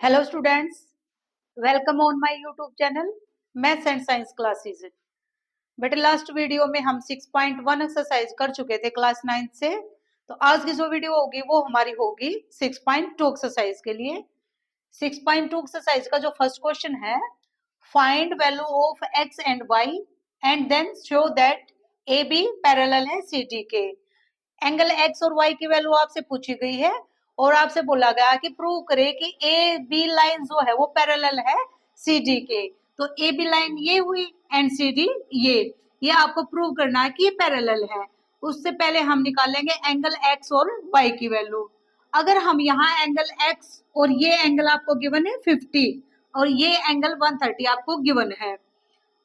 Hello students, welcome on my YouTube channel maths and science classes. बेटे last video में हम 6.1 exercise कर चुके थे क्लास 9 से। तो आज की जो वीडियो होगी वो हमारी होगी 6.2 एक्सरसाइज के लिए। 6.2 एक्सरसाइज का जो फर्स्ट क्वेश्चन है, find value of x and y and then show that A B parallel है सी डी के। एंगल एक्स और वाई की वैल्यू आपसे पूछी गई है और आपसे बोला गया कि प्रूव करे कि ए बी लाइन जो है वो पैरेलल है सी डी के। तो ए बी लाइन ये हुई एंड सी डी ये आपको प्रूव करना है कि ये पैरेलल है। उससे पहले हम निकालेंगे एंगल एक्स और वाई की वैल्यू। अगर हम यहाँ एंगल एक्स और ये एंगल आपको गिवन है 50 और ये एंगल 130 आपको गिवन है,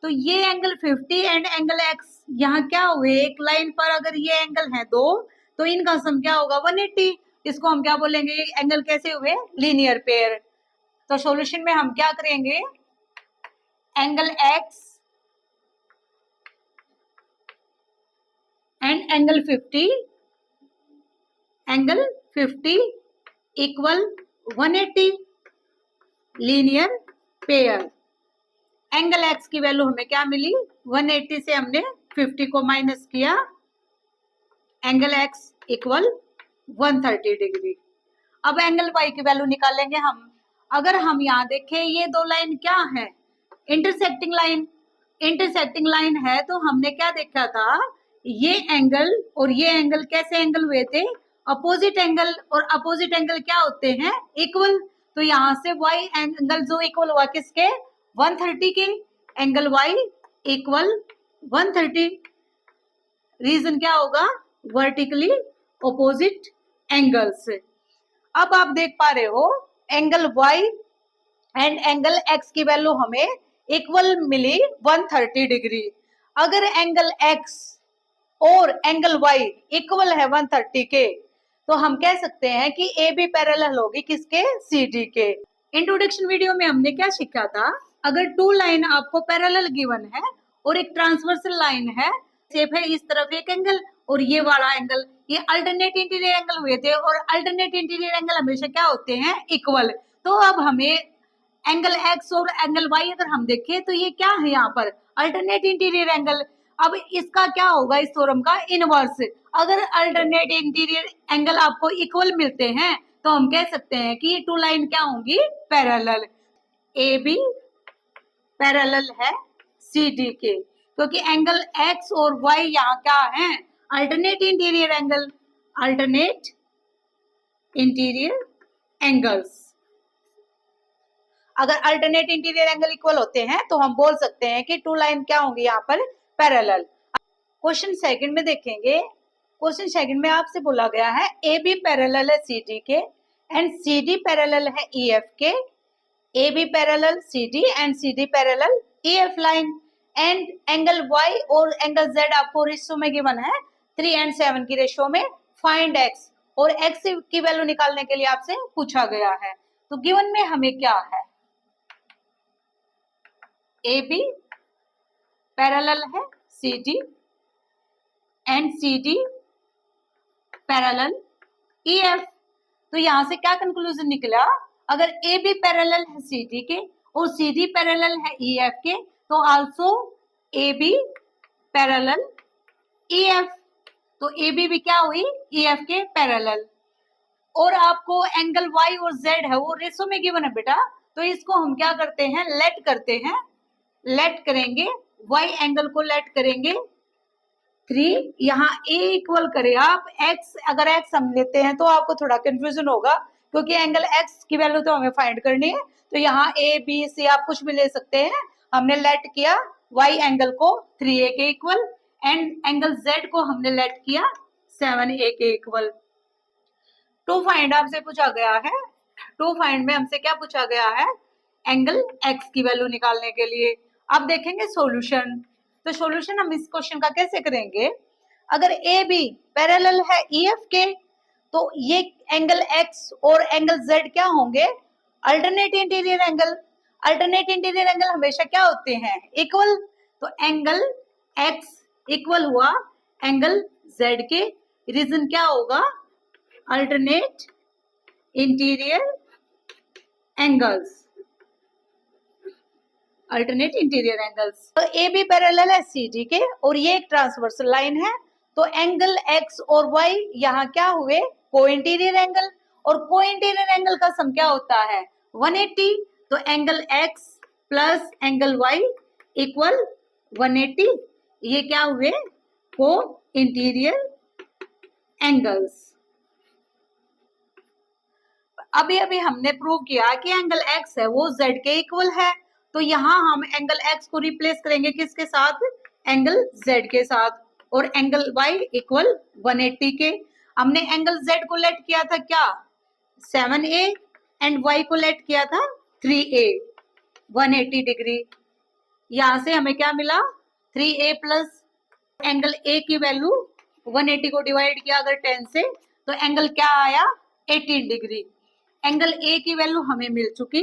तो ये एंगल 50 एंड एंगल एक्स यहाँ क्या हुए, एक लाइन पर अगर ये एंगल है दो तो इनका सम क्या होगा 180। इसको हम क्या बोलेंगे, ये एंगल कैसे हुए, लीनियर पेयर। तो सॉल्यूशन में हम क्या करेंगे, angle x and angle 50 equal 180 linear pair. Angle x की वैल्यू हमें क्या मिली, 180 से हमने 50 को माइनस किया, एंगल एक्स इक्वल 130 डिग्री। अब एंगल वाई की वैल्यू निकालेंगे हम। अगर हम यहाँ देखें ये दो लाइन क्या है, इंटरसेक्टिंग लाइन है, तो हमने क्या देखा था, ये एंगल और ये एंगल कैसे एंगल हुए थे, अपोजिट एंगल, और अपोजिट एंगल क्या होते हैं, इक्वल। तो यहाँ से वाई एंगल जो इक्वल हुआ किसके, 130 के, एंगल वाई इक्वल 130। रीजन क्या होगा, वर्टिकली ऑपोजिट एंगल्स। अब आप देख पा रहे हो angle y and angle x की वैल्यू हमें इक्वल मिली 130 डिग्री। अगर एंगल x और एंगल y इक्वल है 130 के, तो हम कह सकते हैं कि ए बी पैरेलल होगी किसके, सी डी के। इंट्रोडक्शन वीडियो में हमने क्या सीखा था, अगर टू लाइन आपको पैरेलल गिवन है और एक ट्रांसवर्सल लाइन है, शेप है इस तरफ एक एंगल और ये वाला एंगल, ये अल्टरनेट इंटीरियर एंगल हुए थे और अल्टरनेट इंटीरियर एंगल हमेशा क्या होते हैं, इक्वल। तो अब हमें एंगल एक्स और एंगल वाई अगर हम देखें तो ये क्या है, यहाँ पर अल्टरनेट इंटीरियर एंगल। अब इसका क्या होगा, इस थ्योरम का इनवर्स। अगर अल्टरनेट इंटीरियर एंगल आपको इक्वल मिलते हैं तो हम कह सकते हैं कि ये टू लाइन क्या होंगी, पैरेलल। ए बी पैरेलल है सी डी के, क्योंकि एंगल एक्स और वाई यहाँ क्या है, अल्टरनेट इंटीरियर एंगल्स। अगर अल्टरनेट इंटीरियर एंगल इक्वल होते हैं तो हम बोल सकते हैं कि टू लाइन क्या होंगी यहाँ पर, पैरेलल। क्वेश्चन सेकंड में देखेंगे। क्वेश्चन सेकंड में आपसे बोला गया है ए बी पैरेलल है सी डी के एंड सी डी पैरेलल है ई एफ के। A B parallel C D and C D parallel E F line and angle y और एंगल जेड आपको रेशियो में गिवन है 3 and 7 की रेशियो में। फाइंड एक्स, और एक्स की वैल्यू निकालने के लिए आपसे पूछा गया है। तो गिवन में हमें क्या है, ए बी पैरेलल है C D and C D parallel E F. तो यहां से क्या कंक्लूजन निकला, अगर ए बी पैरेलल है सी डी के और सी डी पैरेलल है ई एफ के, तो also A B parallel E F. तो ए बी भी क्या हुई, ई एफ के पैरेलल। और आपको एंगल वाई और जेड है वो रेशो में गिवन है बेटा, तो इसको हम क्या करते हैं, लेट करते हैं। लेट करेंगे, वाई एंगल को लेट करेंगे 3, यहाँ ए इक्वल करे आप x। अगर x हम लेते हैं तो आपको थोड़ा कंफ्यूजन होगा, क्योंकि एंगल x की वैल्यू तो हमें फाइंड करनी है। तो यहाँ a b c आप कुछ भी ले सकते हैं। हमने लेट किया y एंगल को 3a के इक्वल एंड एंगल z को हमने लेट किया 7a के इक्वल। टू फाइंड आपसे पूछा गया है, टू फाइंड में हमसे क्या पूछा गया है, एंगल x की वैल्यू निकालने के लिए। अब देखेंगे सॉल्यूशन। तो सॉल्यूशन हम इस क्वेश्चन का कैसे करेंगे, अगर ए बी पैरेलल है ई एफ के, तो ये एंगल एक्स और एंगल जेड क्या होंगे, alternate interior angle. Alternate interior angle हमेशा क्या होते हैं, इक्वल। तो एंगल एक्स इक्वल हुआ एंगल जेड के। रीजन क्या होगा, alternate interior angles, alternate interior angles. तो ए बी पैरेलल है सी डी के और ये एक ट्रांसवर्सल लाइन है, तो एंगल एक्स और वाई यहाँ क्या हुए, को इंटीरियर एंगल, और को इंटीरियर एंगल का सम क्या होता है 180, तो angle x plus angle y equal 180, ये क्या हुए को इंटीरियर एंगल्स। अभी अभी हमने प्रूव किया कि एंगल एक्स है वो जेड के इक्वल है, तो यहाँ हम एंगल एक्स को रिप्लेस करेंगे किसके साथ, एंगल जेड के साथ, और एंगल वाई इक्वल 180 के। हमने एंगल जेड को लेट किया था क्या 7a एंड वाई को लेट किया था 3a, 180 डिग्री। यहां से हमें क्या मिला 3a प्लस एंगल ए की वैल्यू 180 को डिवाइड किया अगर 10 से, तो एंगल क्या आया 18 डिग्री। एंगल ए की वैल्यू हमें मिल चुकी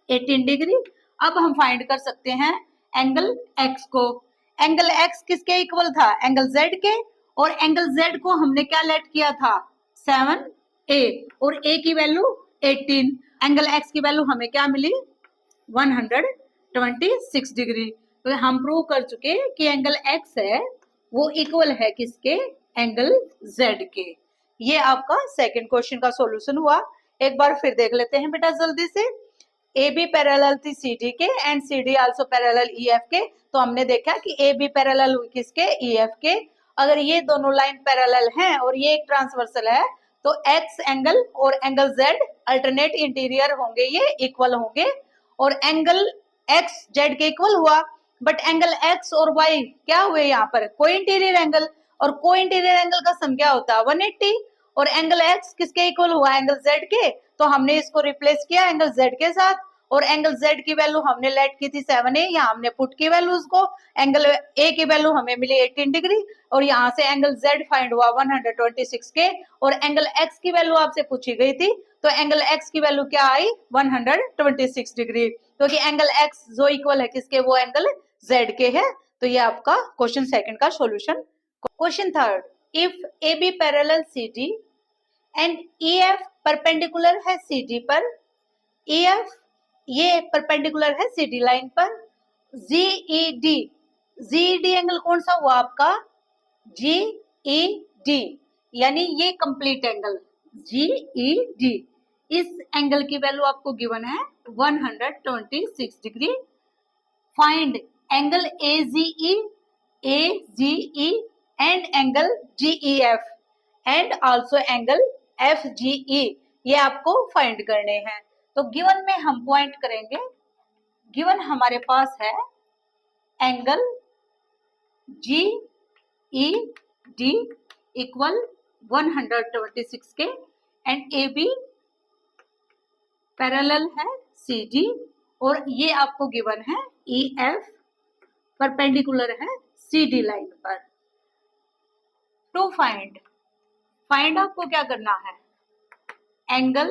18 डिग्री। अब हम फाइंड कर सकते हैं एंगल एक्स को। एंगल एक्स किसके इक्वल था, एंगल जेड के, और एंगल जेड को हमने क्या लेट किया था 7a, और a की वैल्यू 18, एंगल एक्स की वैल्यू हमें क्या मिली 126 डिग्री। तो हम प्रूव कर चुके कि एंगल एक्स है वो इक्वल है किसके, एंगल जेड के। ये आपका सेकंड क्वेश्चन का सॉल्यूशन हुआ। एक बार फिर देख लेते हैं बेटा जल्दी से। ए बी पैरेलल थी सी डी के and C D also parallel E F के, तो हमने देखा कि ए बी पैरेलल हुई किसके, ई एफ के। अगर ये दोनों लाइन पैरेलल हैं और ये एक ट्रांसवर्सल है, तो एक्स एंगल और एंगल जेड अल्टरनेट इंटीरियर होंगे, ये इक्वल होंगे, और एंगल एक्स जेड के इक्वल हुआ, बट एंगल एक्स और वाई क्या हुए यहाँ पर को इंटीरियर एंगल, और को इंटीरियर एंगल का सम क्या होता है 180, और एंगल एक्स किसके इक्वल हुआ एंगल जेड के, तो हमने इसको रिप्लेस किया एंगल जेड के साथ, और एंगल जेड की वैल्यू हमने लेट की थी 7a, यहाँ हमने पुट की वैल्यूज को, एंगल ए की वैल्यू हमें मिली 18 डिग्री, और यहाँ से एंगल जेड फाइंड हुआ 126 के, और एंगल एक्स की वैल्यू आपसे पूछी गई थी, तो एंगल एक्स की वैल्यू क्या आई 126 डिग्री, क्योंकि एंगल एक्स जो इक्वल है किसके, वो एंगल जेड के है। तो ये आपका क्वेश्चन सेकंड का solution. Question third, if A B parallel C D and E F perpendicular है सी डी पर, ई एफ ये परपेंडिकुलर है सी डी लाइन पर, जी ई डी एंगल कौन सा हुआ आपका जी ई डी, यानी ये complete angle G E D, इस एंगल की वैल्यू आपको गिवन है 126 degree. Find angle AGE and angle GEF and also angle FGE, ये आपको फाइंड करने हैं। तो गिवन में हम पॉइंट करेंगे, गिवन हमारे पास है एंगल GED इक्वल 126 के, एंड AB पैरेलल है CD, और ये आपको गिवन है EF परपेंडिकुलर है CD लाइन पर। टू फाइंड आपको क्या करना है, angle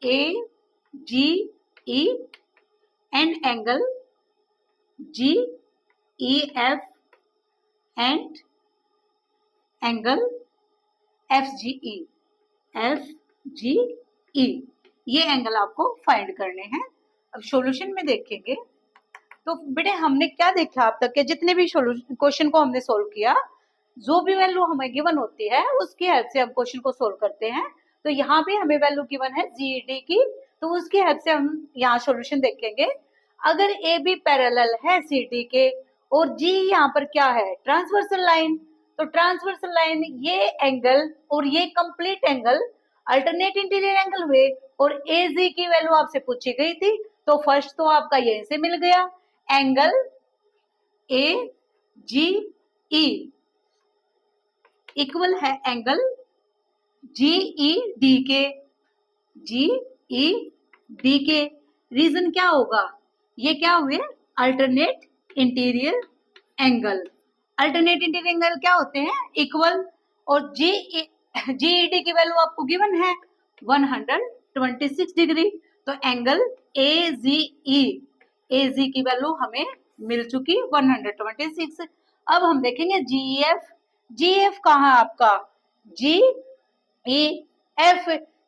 AGE and angle GEF and angle FGE, ये एंगल आपको फाइंड करने हैं। अब सॉल्यूशन में देखेंगे तो बेटे हमने क्या देखा अब तक के जितने भी क्वेश्चन को हमने सोल्व किया, जो भी वैल्यू हमें गिवन होती है उसकी हेल्प से हम क्वेश्चन को सोल्व करते हैं। तो यहाँ भी हमें वैल्यू गिवन है GED की, तो उसकी हेल्प से हम यहाँ सॉल्यूशन देखेंगे। अगर ए बी पैरेलल है CD के और G यहाँ पर क्या है ट्रांसवर्सल लाइन, तो ट्रांसवर्सल लाइन ये एंगल और ये complete angle alternate interior angle हुए, और AG की वैल्यू आपसे पूछी गई थी, तो फर्स्ट तो आपका यहीं से मिल गया एंगल AGE इक्वल है एंगल GED के। रीजन क्या होगा, ये क्या हुए alternate interior angle. Alternate interior angle क्या होते हैं इक्वल, और GED की वैल्यू आपको गिवन है 126 डिग्री, तो एंगल AG की वैल्यू हमें मिल चुकी 126। अब हम देखेंगे GEF कहाँ आपका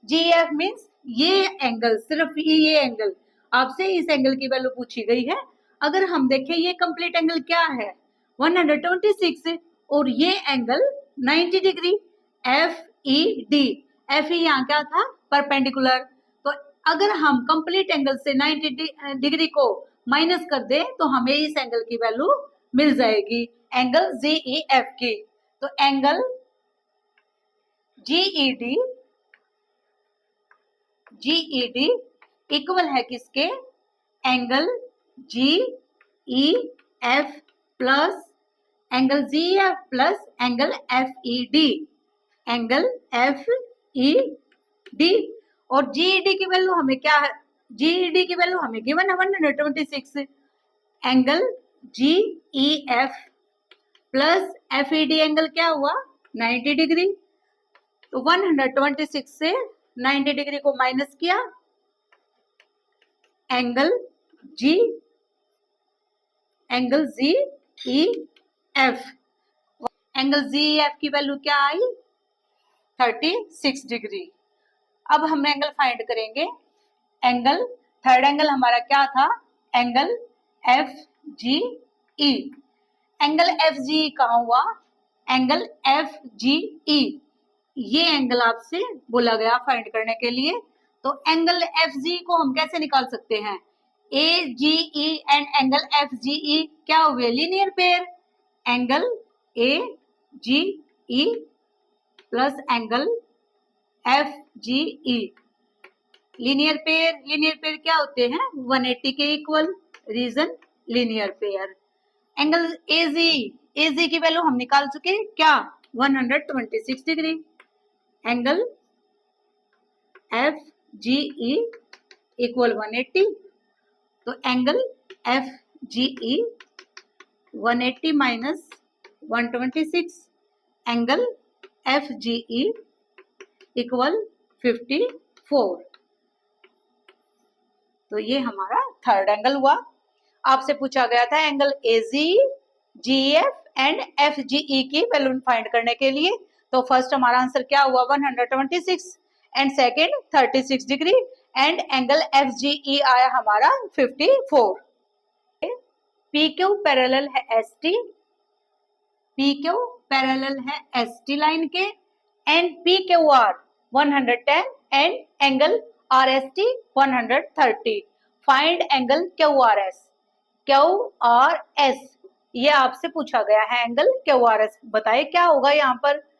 GEF मीन्स ये एंगल, सिर्फ ये एंगल, आपसे इस एंगल की वैल्यू पूछी गई है। अगर हम देखें ये कंप्लीट एंगल क्या है 126 और ये angle 90 degree F E D. F E यहाँ क्या था परपेंडिकुलर, तो अगर हम कंप्लीट एंगल से 90 डिग्री को माइनस कर दें तो हमें इस एंगल की वैल्यू मिल जाएगी एंगल जी ई एफ की। तो एंगल जीईडी इक्वल है किसके angle G E F plus angle G F plus angle F E D, angle F E D. और जीईडी की वैल्यू हमें क्या है, जीईडी की वैल्यू हमें गिवन है 126, angle G E F plus F E D angle क्या हुआ 90 डिग्री। तो 126 से 90 डिग्री को माइनस किया, angle G E F, angle G F की वैल्यू क्या आई 36 डिग्री। अब हम एंगल फाइंड करेंगे, एंगल थर्ड एंगल हमारा क्या था एंगल एफ जी ई। एंगल एफ जी कहाँ हुआ एंगल एफ जी ई, ये एंगल आपसे बोला गया फाइंड करने के लिए। तो एंगल एफ जी को हम कैसे निकाल सकते हैं, A G E and angle F G E क्या हुए linear pair, angle A G E plus angle F G E linear pair क्या होते हैं 180 के equal, reason linear pair. Angle A G की वैल्यू हम निकाल चुके क्या 126 degree, angle F G E equal 180, तो angle F G E 180 minus 126, angle F G E equal 54। तो ये हमारा थर्ड एंगल हुआ। आपसे पूछा गया था angle A G G F and F G E की वैल्यू फाइंड करने के लिए। तो फर्स्ट हमारा आंसर क्या हुआ 126 and second 36 degree and angle F G E आया हमारा 54। पी क्यू पैरेलल है S T, P Q parallel है एस टी लाइन के and P Q R 110 and angle R S T 130। Find angle Q R S, Q R S ये आपसे पूछा गया है एंगल क्यू आर एस, बताइए क्या होगा यहाँ पर।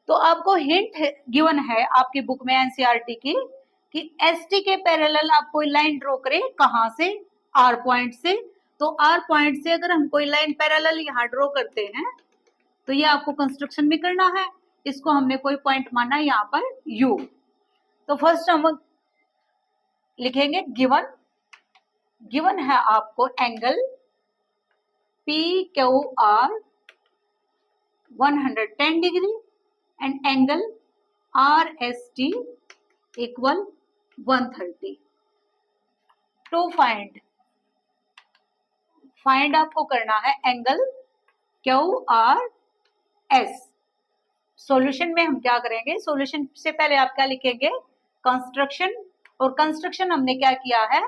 तो आपको हिंट गिवन है आपकी बुक में एनसीईआरटी की कि एसटी के पैरेलल आप कोई लाइन ड्रॉ करें कहां से आर पॉइंट से। तो आर पॉइंट से अगर हम कोई लाइन पैरेलल यहाँ ड्रॉ करते हैं तो ये आपको कंस्ट्रक्शन भी करना है, इसको हमने कोई पॉइंट माना यहाँ पर यू। तो फर्स्ट हम लिखेंगे गिवन है आपको angle P Q R 110 degree and angle R S T equal 130। To find आपको करना है angle Q R S. Solution में हम क्या करेंगे, सॉल्यूशन से पहले आप क्या लिखेंगे कंस्ट्रक्शन, और कंस्ट्रक्शन हमने क्या किया है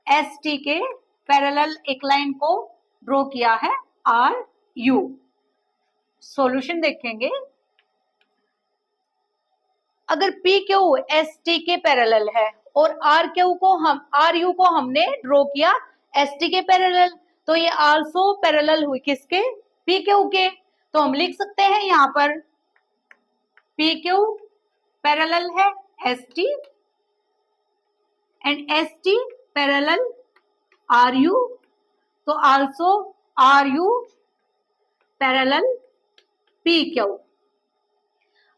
एस टी के पैरेलल एक लाइन को ड्रॉ किया है आर यू। सॉल्यूशन देखेंगे, अगर पी क्यू एस टी के पैरेलल है और आर यू को हमने ड्रॉ किया एस टी के पैरेलल, तो ये आल्सो पैरेलल हुई किसके पी क्यू के। तो हम लिख सकते हैं यहाँ पर पी क्यू पैरेलल है S T and S T parallel R U, तो also R U parallel P Q.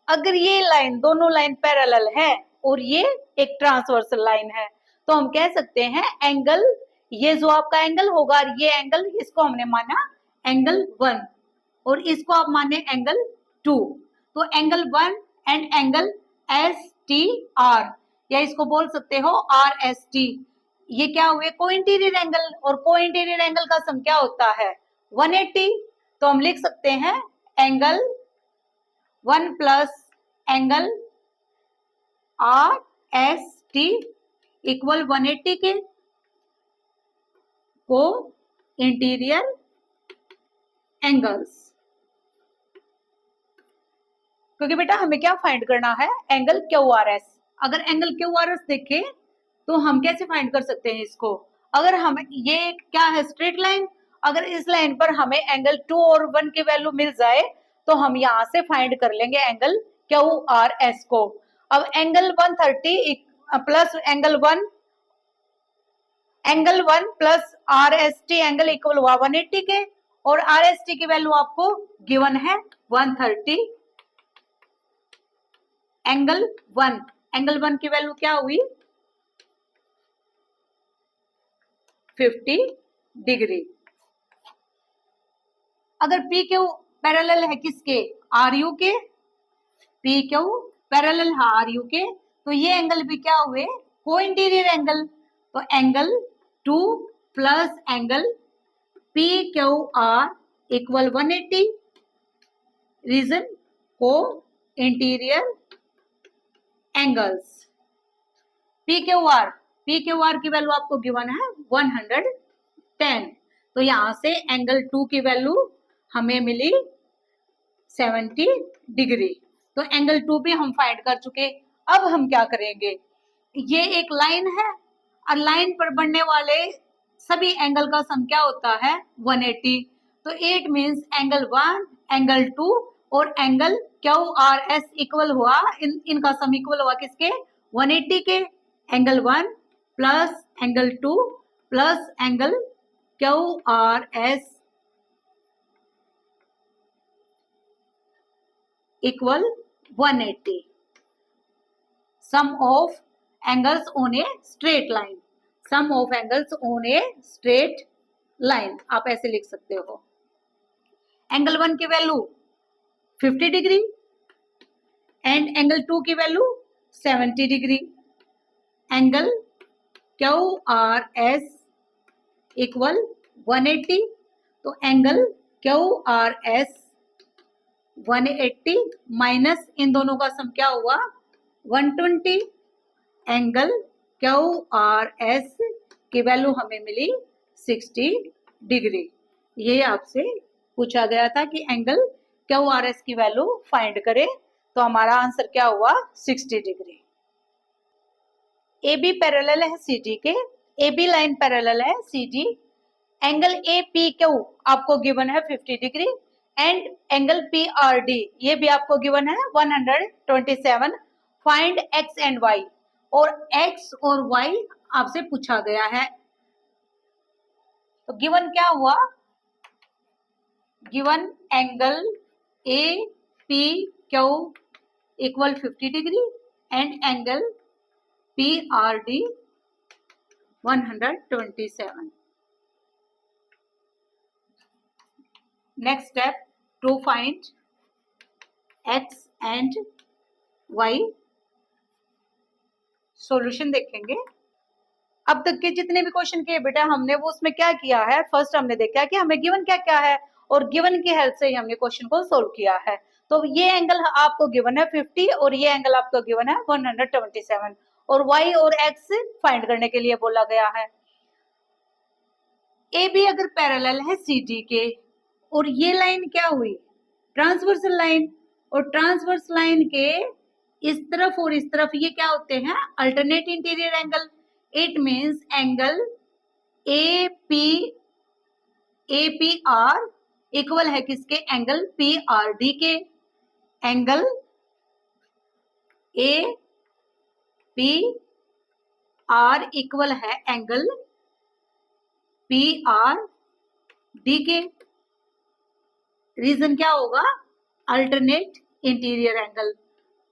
अगर ये लाइन दोनों लाइन पैरेलल है और ये एक ट्रांसवर्सल लाइन है तो हम कह सकते हैं एंगल, ये जो आपका एंगल होगा ये एंगल, इसको हमने माना एंगल 1 और इसको आप माने एंगल 2। तो angle 1 and angle S T R, या इसको बोल सकते हो आर एस टी, ये क्या हुए को इंटीरियर एंगल, और को इंटीरियर एंगल का सम क्या होता है 180। तो हम लिख सकते हैं angle 1 plus angle R S 50 equal 180 के को इंटीरियर एंगल्स, क्योंकि बेटा हमें क्या फाइंड करना है, एंगल क्यू आर एस। अगर एंगल क्यू आर एस देखे तो हम कैसे फाइंड कर सकते हैं इसको, अगर हम ये क्या है स्ट्रेट लाइन, अगर इस लाइन पर हमें एंगल 2 और 1 की वैल्यू मिल जाए तो हम यहाँ से फाइंड कर लेंगे एंगल क्यू आर एस को। अब angle 130 plus angle 1 plus are S T angle equal हुआ 180 के, और आर एस टी की वैल्यू आपको गिवन है 130 एंगल 1 की वैल्यू क्या हुई 50 डिग्री। अगर पी क्यू पैरेलल है किसके, आर यू के, पी क्यू पैरेलल है आर यू के, तो ये एंगल भी क्या हुए को इंटीरियर एंगल, तो angle 2 plus angle P Q R equal 180, reason co-interior angles. पी क्यू आर की वैल्यू आपको गिवन है 110, तो यहां से एंगल 2 की वैल्यू हमें मिली 70 डिग्री, तो एंगल 2 भी हम फाइंड कर चुके। अब हम क्या करेंगे, ये एक लाइन है और लाइन पर बनने वाले सभी एंगल का सम क्या होता है 180, तो इट मींस एंगल 1 एंगल 2 और angle Q R S equal हुआ, इनका सम इक्वल हुआ किसके 180 के, angle 1 plus angle 2 plus angle Q R S equal 180, sum of angles on a straight line, sum of angles on a straight line, आप ऐसे लिख सकते हो। एंगल 1 की वैल्यू 50 डिग्री एंड एंगल 2 की value 70 degree, angle Q R S equal 180, तो angle Q R S 180 minus इन दोनों का सम क्या हुआ 120, एंगल क्यू आर एस की वैल्यू हमें मिली 60 डिग्री। ये आपसे पूछा गया था कि एंगल क्यू आर एस की वैल्यू फाइंड करें, तो हमारा आंसर क्या हुआ 60 डिग्री। ए बी पैरेलल है सी डी के, ए बी लाइन पैरेलल है C D, angle A P Q आपको गिवन है 50 degree and angle P R D ये भी आपको गिवन है 127, फाइंड एक्स एंड वाई, और एक्स और वाई आपसे पूछा गया है, तो गिवन क्या हुआ, given angle A P Q equal 50 degree and angle P R D 127। Next step to find x and y, solution देखेंगे। अब तक के जितने भी क्वेश्चन किए बेटा हमने वो उसमें क्या किया है, फर्स्ट हमने देखा कि हमें गिवन क्या क्या है और गिवन की हेल्प से ही हमने क्वेश्चन को सोल्व किया है। तो ये एंगल आपको गिवन है 50 और ये एंगल आपको गिवन है 127 और y और x फाइंड करने के लिए बोला गया है। ए बी अगर पैरेलल है सी डी के और ये लाइन क्या हुई ट्रांसवर्सल लाइन, और ट्रांसवर्स लाइन के इस तरफ और इस तरफ ये क्या होते हैं alternate interior angle, it means angle A P R equal है किसके एंगल पी आर डी के, angle A P R equal है एंगल पी आर डी के, रीजन क्या होगा alternate interior angle,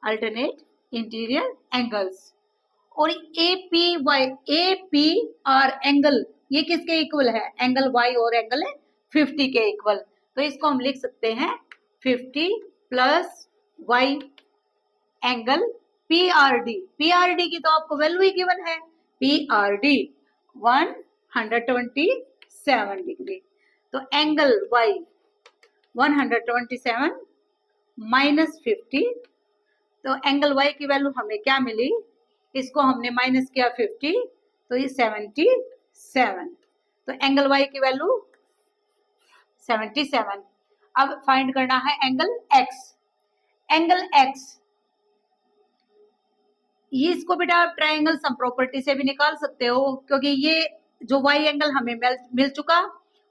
alternate interior angles, और ए पी आर एंगल ये किसके इक्वल है एंगल वाई और एंगल 50 के इक्वल, तो इसको हम लिख सकते हैं 50 plus y angle P R D की तो आपको वैल्यू ही गिवन है पी आर डी 127 डिग्री, तो एंगल वाई 127 माइनस 50, तो एंगल वाई की वैल्यू हमें क्या मिली इसको हमने माइनस किया 50, तो ये 77। तो एंगल वाई की वैल्यू 77। अब फाइंड करना है एंगल एक्स। एंगल एक्स, ये इसको बेटा आप ट्राइंगल सम प्रॉपर्टी से भी निकाल सकते हो, क्योंकि ये जो वाई एंगल हमें मिल चुका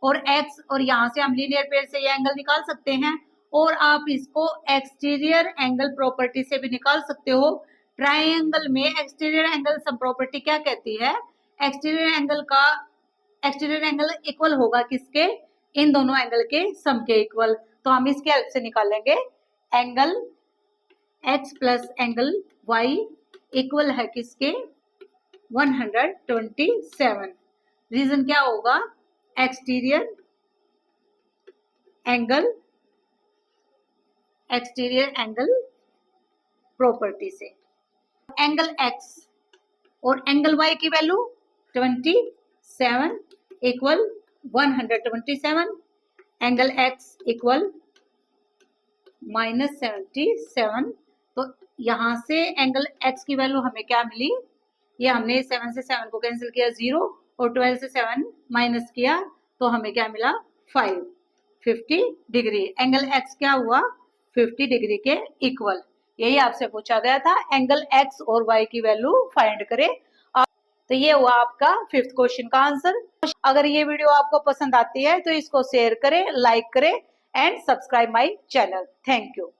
और एक्स, और यहाँ से हम लीनियर पेयर से ये एंगल निकाल सकते हैं। और आप इसको एक्सटीरियर एंगल प्रॉपर्टी से भी निकाल सकते हो। ट्राइंगल में एक्सटीरियर एंगल सम प्रॉपर्टी क्या कहती है? एक्सटीरियर एंगल इक्वल होगा किसके? इन दोनों एंगल के सम के इक्वल। तो हम इसके हेल्प से निकालेंगे angle x plus angle y equal है किसके? 127। रीजन क्या होगा? एक्सटीरियर एंगल प्रॉपर्टी से। एंगल एक्स और एंगल वाई की value 27 equal 127, angle x equal -77। तो यहाँ से एंगल एक्स की वैल्यू हमें क्या मिली? ये हमने 7 से 7 को कैंसिल किया 0, और 12 से 7 माइनस किया तो हमें क्या मिला? 5, 50 डिग्री। एंगल एक्स क्या हुआ? 50 डिग्री के इक्वल। यही आपसे पूछा गया था, एंगल एक्स और वाई की वैल्यू फाइंड करें। तो ये हुआ आपका 5th क्वेश्चन का आंसर। अगर ये वीडियो आपको पसंद आती है तो इसको शेयर करें, लाइक करें and subscribe my channel. Thank you.